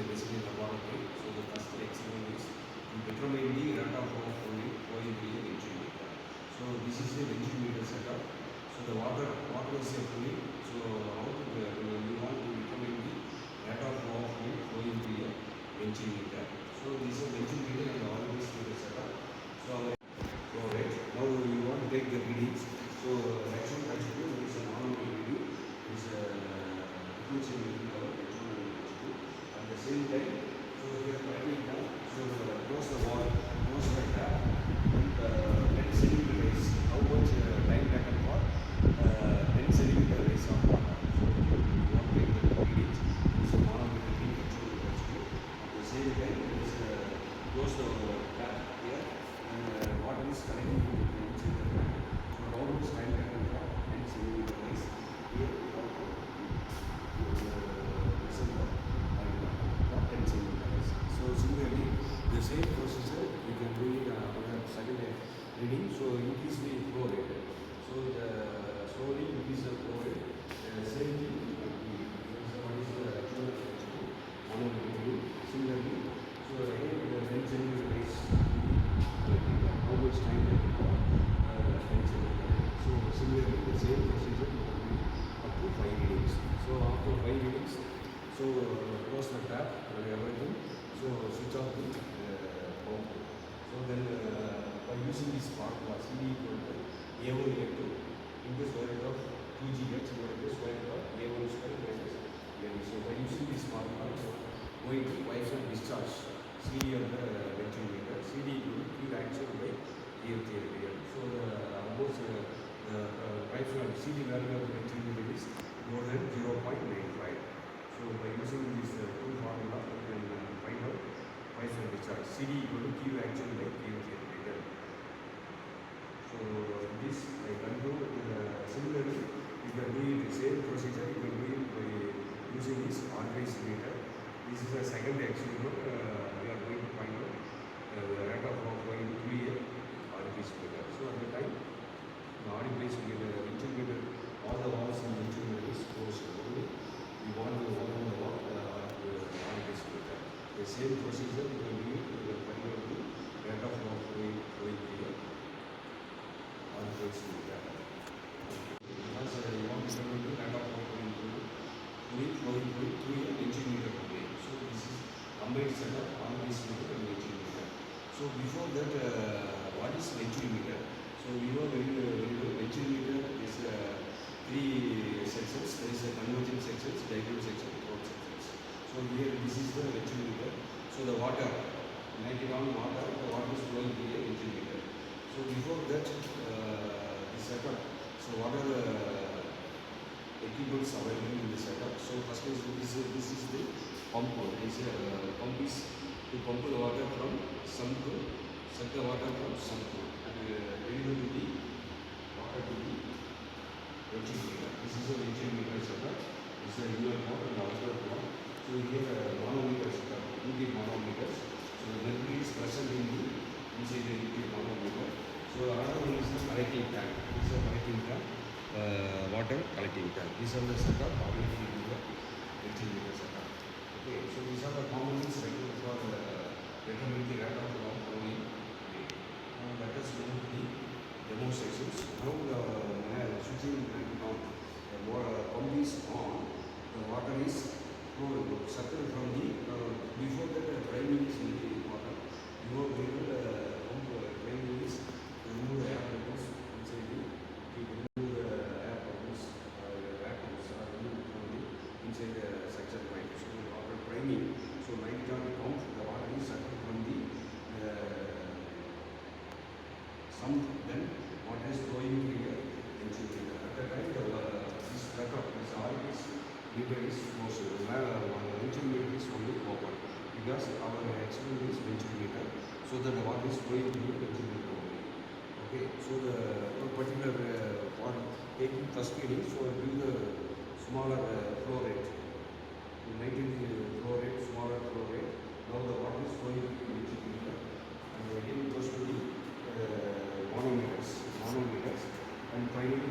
basically laboratory. So the first experiment is to determine the rate of flow flowing through a ventimeter. So this is a ventimeter setup. So the water is a fluid. So how to we want to determine the rate of flow flowing through a ventimeter. So this is a ventimeter and always setup. So our flow rate. Now we want to take the readings. So actually is a normal reading. Is a frequency reading at the same time. So here writing down. So close the wall, close the tap, and 10 centimeter raise. How much time taken for 10 centimeter raise of water. So you want to take the readings. So manometer reading actually at the same time. Is close the tap here, and water is collecting inside the tap. So how much time taken for 10 centimeter raise. Here we have to listen for 10 centimeters. So similarly, the same procedure you can do it on the second reading. So increase the flow rate. So the slowly increase the flow rate. Same thing. What is the actual manometer? Similarly, so again the 10 centimeter raise. How much time they require? 10 centimeters. So similarly, the same procedure you can do up to 5 readings. So after 5 readings, so close the tap and everything. So switch off the pump. So then by using this formula CD equal to A1 A2 into square root of 2GH divided by square root of A1 square minus A2. So by using this formula, so going to Poisson discharge CD of the ventimeter. CD equal to Q actual by Q theory. So almost the Poisson CD value of the ventimeter is more than 0.95. So by using this two formula, we can find out Poisson discharge. CD equal to Q actual by Q theory. So this I conclude. Similarly, you can do it the same procedure. You can do it by using this Orgreaves meter. This is a second experiment. We are going to find out the rate of flow flowing through a Orgreaves meter. So at the time, the Orgreaves meter, ventimeter, all the walls in ventimeter is closed. Only we want to open the wall Orgreaves meter. The same procedure you can do it. You can find out the rate of flow flowing through a Orgreaves meter. Because you want to determine the rate of flow flowing through a ventimeter only. So this is combined setup Orgreaves meter and ventimeter. So before that, what is ventimeter? So we know ventimeter is 3 sections. There is a convergent sections, diagonal section, throat sections. So here this is the ventimeter. So the water, 90 down water, the water is flowing through a ventimeter. So before that, this setup. So what are the equipments available in the setup? So first is this is the pump. This pump is to pump the water from sump to suck the water from sump to and deliver the water to the ventimeter. This is a ventimeter setup. This is a inner port and outer port. So here manometer setup, liquid manometers. So the mercury is present in the inside the liquid manometer. So another one is the collecting tank. This is a collecting tank, water collecting tank. These are the setup available in the ventimeter setup. Okay, so these are the components required for determining the rate of flow flowing. Now let us move to the demonstrations. Now the switching on, the pump is on, the water is flowing, circle from the, before that priming is in the water. Before we will pump priming is remove the air bubbles inside the, remove the air bubbles, vacuums are removed from the inside the suction pipe. So water priming, so right down the pump, the water is circled from the sump, then water is flowing here into the, at the time this backup, this Orgreaves meter is closed. The ventimeter is only open because our experiment is ventimeter, so that the water is flowing through the ventimeter only. Okay, so the particular for taking first reading, so do the smaller flow rate. To maintain the flow rate, smaller flow rate. Now the water is flowing through the ventimeter, and again goes to the manometers, and finally